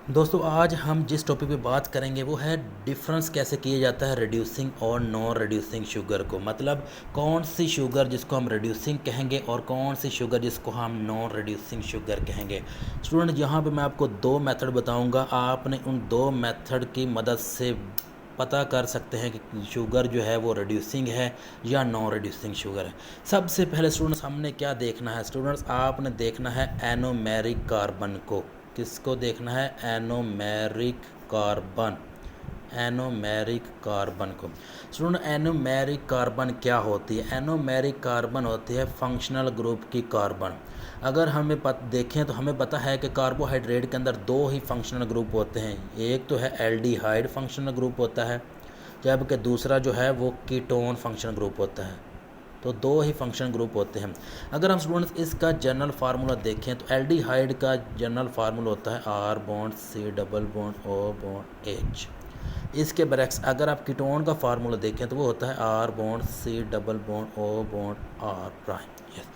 दोस्तों आज हम जिस टॉपिक पे बात करेंगे वो है डिफरेंस कैसे किया जाता है रिड्यूसिंग और नॉन रिड्यूसिंग शुगर को। मतलब कौन सी शुगर जिसको हम रिड्यूसिंग कहेंगे और कौन सी शुगर जिसको हम नॉन रिड्यूसिंग शुगर कहेंगे। स्टूडेंट यहाँ पे मैं आपको दो मेथड बताऊंगा, आपने उन दो मेथड की मदद से पता कर सकते हैं कि शुगर जो है वो रिड्यूसिंग है या नॉन रिड्यूसिंग शुगर है। सबसे पहले स्टूडेंट्स हमने क्या देखना है, स्टूडेंट्स आपने देखना है एनोमेरिक कार्बन को। किसको देखना है? Anomeric carbon. एनोमेरिक कार्बन को। स्टूडेंट एनोमेरिक कार्बन क्या होती है? एनोमेरिक कार्बन होती है फंक्शनल ग्रुप की कार्बन। अगर हमें देखें तो हमें पता है कि कार्बोहाइड्रेट के अंदर दो ही फंक्शनल ग्रुप होते हैं। एक तो है एल्डिहाइड फंक्शनल ग्रुप होता है, जबकि दूसरा जो है वो कीटोन फंक्शनल ग्रुप होता है। तो दो ही फंक्शन ग्रुप होते हैं। अगर हम स्टूडेंट्स इसका जनरल फार्मूला देखें तो एल्डिहाइड का जनरल फार्मूला होता है R bond C double bond O bond H. इसके बरक्स अगर आप कीटोन का फार्मूला देखें तो वो होता है R bond C double bond O bond R prime. Yes,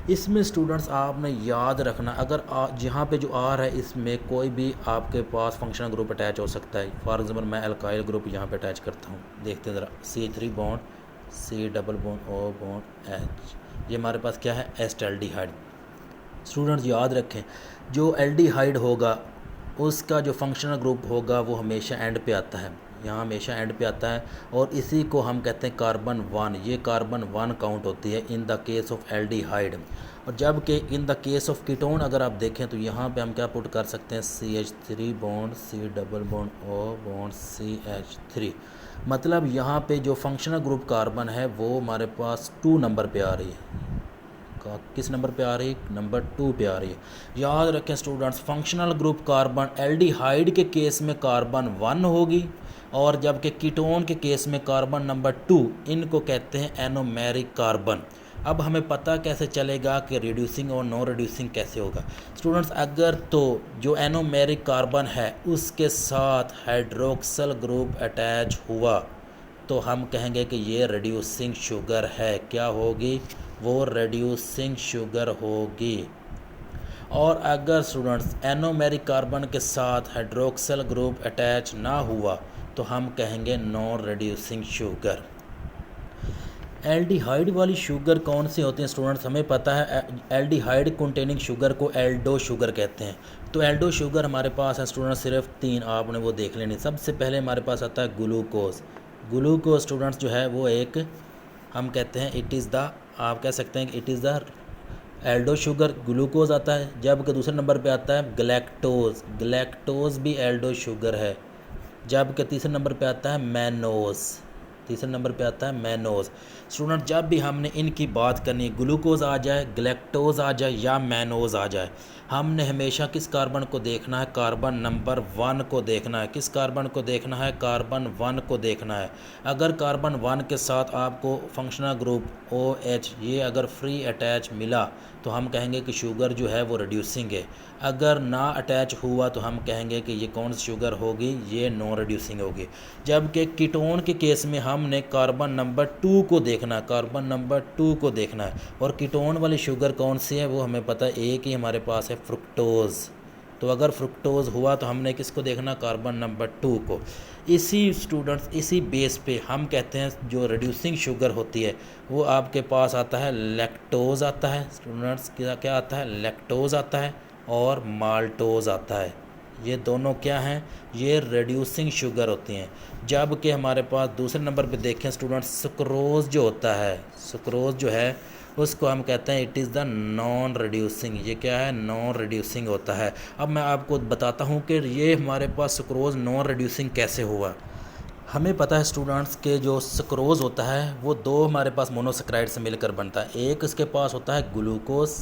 इसमें स्टूडेंट्स आपने याद रखना, अगर जहाँ पे जो आर है इसमें कोई भी आपके पास फंक्शनल ग्रुप अटैच हो सकता है। फॉर एग्जाम्पल मैं अल्काइल ग्रुप यहाँ पे अटैच करता हूँ, देखते हैं ज़रा, C3 bond C double bond O bond H. ये हमारे पास क्या है? एस्टल्डिहाइड। स्टूडेंट्स याद रखें, जो एल्डिहाइड होगा उसका जो फंक्शनल ग्रुप होगा वो हमेशा एंड पे आता है, यहाँ हमेशा एंड पे आता है, और इसी को हम कहते हैं कार्बन वन। ये कार्बन वन काउंट होती है in the case of aldehyde. और जबकि in the case of ketone अगर आप देखें तो यहाँ पे हम क्या पुट कर सकते हैं? CH3 bond C double bond O bond CH3। मतलब यहाँ पे जो फंक्शनल ग्रुप कार्बन है वो हमारे पास 2 नंबर पे आ रही है। किस नंबर पे आ रही है? नंबर 2 पे आ रही है। याद रखें students, functional group carbon aldehyde के केस में कार्बन 1 होगी, और जबकि कीटोन के केस में कार्बन नंबर 2। इनको कहते हैं एनोमेरिक कार्बन। अब हमें पता कैसे चलेगा कि रिड्यूसिंग और नॉन रिड्यूसिंग कैसे होगा? स्टूडेंट्स अगर तो जो एनोमेरिक कार्बन है उसके साथ हाइड्रोक्सल ग्रुप अटैच हुआ तो हम कहेंगे कि ये रिड्यूसिंग शुगर है। क्या होगी? वो रिड्यूसिंग शुगर होगी। और अगर स्टूडेंट्स एनोमेरिक कार्बन के साथ हाइड्रोक्सल ग्रुप अटैच ना हुआ तो हम कहेंगे नॉन रिड्यूसिंग शुगर। एल्डिहाइड वाली शुगर कौन सी होती है स्टूडेंट्स? हमें पता है एल्डिहाइड कंटेनिंग शुगर को एल्डो शुगर कहते हैं। तो एल्डो शुगर हमारे पास है स्टूडेंट्स सिर्फ 3, आपने वो देख लेनी। सबसे पहले हमारे पास आता है ग्लूकोज। ग्लूकोज स्टूडेंट्स जो है वो एक, हम कहते हैं इट इज़ द, आप कह सकते हैं कि it is the Aldo sugar, glucose आता है। जबकि दूसरे नंबर पे आता है ग्लैक्टोज। ग्लैक्टोज भी एल्डो शुगर है। जबकि तीसरे नंबर पे आता है मैनोज। तीसरे नंबर पे आता है मैनोज। स्टूडेंट जब भी हमने इनकी बात करनी है, ग्लूकोज आ जाए, ग्लैक्टोज आ जाए या मैनोज आ जाए, हमने हमेशा किस कार्बन को देखना है? कार्बन नंबर 1 को देखना है। किस कार्बन को देखना है? कार्बन 1 को देखना है। अगर कार्बन 1 के साथ आपको फंक्शनल ग्रुप OH ये अगर फ्री अटैच मिला तो हम कहेंगे कि शुगर जो है वो रिड्यूसिंग है। अगर ना अटैच हुआ तो हम कहेंगे कि ये कौन सी शुगर होगी? ये नॉन रिड्यूसिंग होगी। जबकि कीटोन के केस में हमने कार्बन नंबर 2 को देखना है, कार्बन नंबर 2 को देखना है। और कीटोन वाली शुगर कौन सी है वो हमें पता है, एक ही हमारे पास है, फ्रुक्टोज़। तो अगर फ्रुक्टोज़ हुआ तो हमने किसको देखना? कार्बन नंबर 2 को। इसी स्टूडेंट्स इसी बेस पे हम कहते हैं जो रिड्यूसिंग शुगर होती है वो आपके पास आता है लैक्टोज़ आता है। स्टूडेंट्स क्या क्या आता है? लैक्टोज़ आता है और माल्टोज़ आता है। ये दोनों क्या हैं? ये रिड्यूसिंग शुगर होती हैं। जबकि हमारे पास दूसरे नंबर पे देखें स्टूडेंट्स, सुक्रोज़ जो होता है, सुक्रोज़ जो है उसको हम कहते हैं it is the non reducing. ये क्या है? नॉन रिड्यूसिंग होता है। अब मैं आपको बताता हूँ कि ये हमारे पास सुक्रोज़ नॉन रिड्यूसिंग कैसे हुआ। हमें पता है स्टूडेंट्स के जो सुक्रोज़ होता है वो दो हमारे पास मोनोसेक्राइड से मिलकर बनता है। एक इसके पास होता है ग्लूकोज,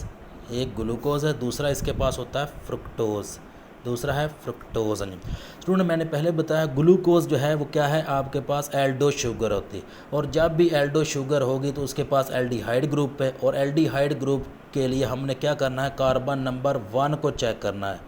एक ग्लूकोज है, दूसरा इसके पास होता है फ्रुक्टोज़, दूसरा है फ्रुक्टोज। स्टूडेंट मैंने पहले बताया ग्लूकोज जो है वो क्या है? आपके पास एल्डो शुगर होती है, और जब भी एल्डो शुगर होगी तो उसके पास एल्डिहाइड ग्रुप है, और एल्डिहाइड ग्रुप के लिए हमने क्या करना है? कार्बन नंबर 1 को चेक करना है।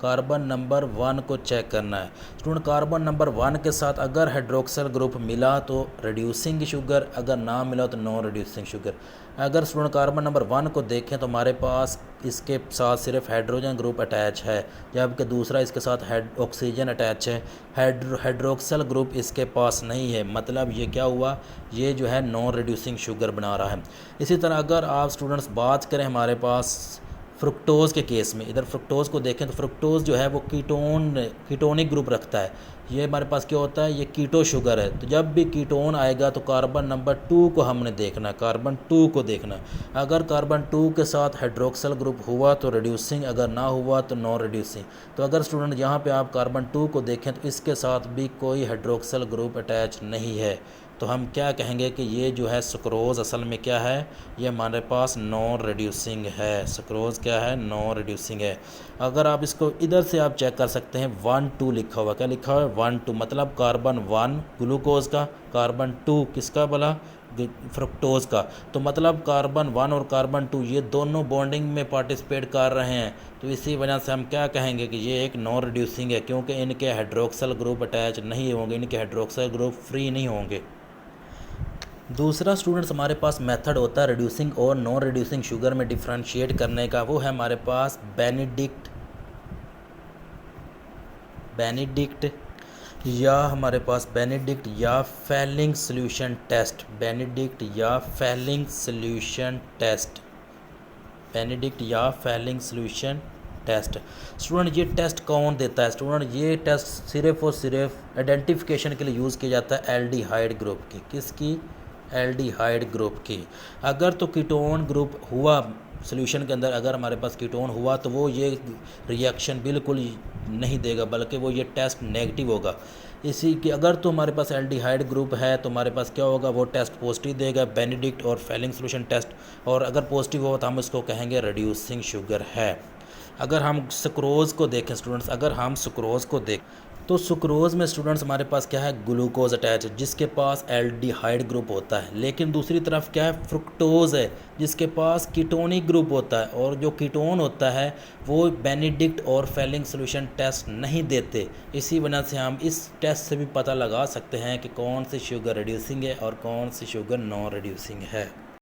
कार्बन नंबर 1 को चेक करना है। स्टूडेंट कार्बन नंबर 1 के साथ अगर हाइड्रोक्सल ग्रुप मिला तो रिड्यूसिंग शुगर, अगर ना मिला तो नॉन रिड्यूसिंग शुगर। अगर स्टूडेंट कार्बन नंबर 1 को देखें तो हमारे पास इसके साथ सिर्फ हाइड्रोजन ग्रुप अटैच है, जबकि दूसरा इसके साथ ऑक्सीजन अटैच है। हाइड्रोक्सल ग्रुप इसके पास नहीं है, मतलब ये क्या हुआ, ये जो है नॉन रिड्यूसिंग शुगर बना रहा है। इसी तरह अगर आप स्टूडेंट्स बात करें हमारे पास फ्रुक्टोज़ के केस में, इधर फ्रुक्टोज़ को देखें तो फ्रुक्टोज़ जो है वो कीटोनिक ग्रुप रखता है। ये हमारे पास क्या होता है, ये कीटो शुगर है। तो जब भी कीटोन आएगा तो कार्बन नंबर 2 को हमने देखना है, कार्बन 2 को देखना। अगर कार्बन 2 के साथ हाइड्रोक्सल ग्रुप हुआ तो रिड्यूसिंग, अगर ना हुआ तो नॉन रिड्यूसिंग। तो अगर स्टूडेंट यहाँ पे आप कार्बन 2 को देखें तो इसके साथ भी कोई हाइड्रोक्सल ग्रुप अटैच नहीं है, तो हम क्या कहेंगे कि ये जो है सुक्रोज़ असल में क्या है, ये हमारे पास नॉन रिड्यूसिंग है। सुक्रोज़ क्या है, नॉन रिड्यूसिंग है। अगर आप इसको इधर से आप चेक कर सकते हैं 1,2 लिखा हुआ, क्या लिखा हुआ है 1,2, मतलब कार्बन 1 ग्लूकोज का, कार्बन 2 किसका बोला, फ्रुक्टोज़ का। तो मतलब कार्बन 1 और कार्बन 2 ये दोनों बॉन्डिंग में पार्टिसिपेट कर रहे हैं, तो इसी वजह से हम क्या कहेंगे कि ये एक नॉन रिड्यूसिंग है, क्योंकि इनके हाइड्रोक्सल ग्रुप अटैच नहीं होंगे, इनके हाइड्रोक्सल ग्रुप फ्री नहीं होंगे। दूसरा स्टूडेंट्स हमारे पास मेथड होता है रिड्यूसिंग और नॉन रिड्यूसिंग शुगर में डिफ्रेंशिएट करने का, वो है हमारे पास बेनेडिक्ट या हमारे पास बेनेडिक्ट या फेलिंग सॉल्यूशन टेस्ट, बेनेडिक्ट या फेलिंग सॉल्यूशन टेस्ट, बेनेडिक्ट या फेलिंग सॉल्यूशन टेस्ट। स्टूडेंट ये टेस्ट कौन देता है, स्टूडेंट ये टेस्ट सिर्फ और सिर्फ आइडेंटिफिकेशन के लिए यूज़ किया जाता है एल्डिहाइड ग्रुप की, किसकी, एल्डिहाइड ग्रुप की। अगर तो कीटोन ग्रुप हुआ सॉल्यूशन के अंदर, अगर हमारे पास कीटोन हुआ तो वो ये रिएक्शन बिल्कुल नहीं देगा, बल्कि वो ये टेस्ट नेगेटिव होगा। इसी की अगर तो हमारे पास एल्डिहाइड ग्रुप है तो हमारे पास क्या होगा, वो टेस्ट पॉजिटिव देगा, बेनेडिक्ट और फेलिंग सॉल्यूशन टेस्ट। और अगर पॉजिटिव हो तो हम इसको कहेंगे रिड्यूसिंग शुगर है। अगर हम सुक्रोज़ को देखें स्टूडेंट्स, अगर हम सुक्रोज़ को देखें तो सुक्रोज़ में स्टूडेंट्स हमारे पास क्या है, ग्लूकोज अटैच है जिसके पास एल्डिहाइड ग्रुप होता है। लेकिन दूसरी तरफ क्या है, फ्रुक्टोज़ है जिसके पास कीटोनिक ग्रुप होता है, और जो कीटोन होता है वो बेनेडिक्ट और फेलिंग सॉल्यूशन टेस्ट नहीं देते। इसी वजह से हम इस टेस्ट से भी पता लगा सकते हैं कि कौन सी शुगर रिड्यूसिंग है और कौन सी शुगर नॉन रिड्यूसिंग है।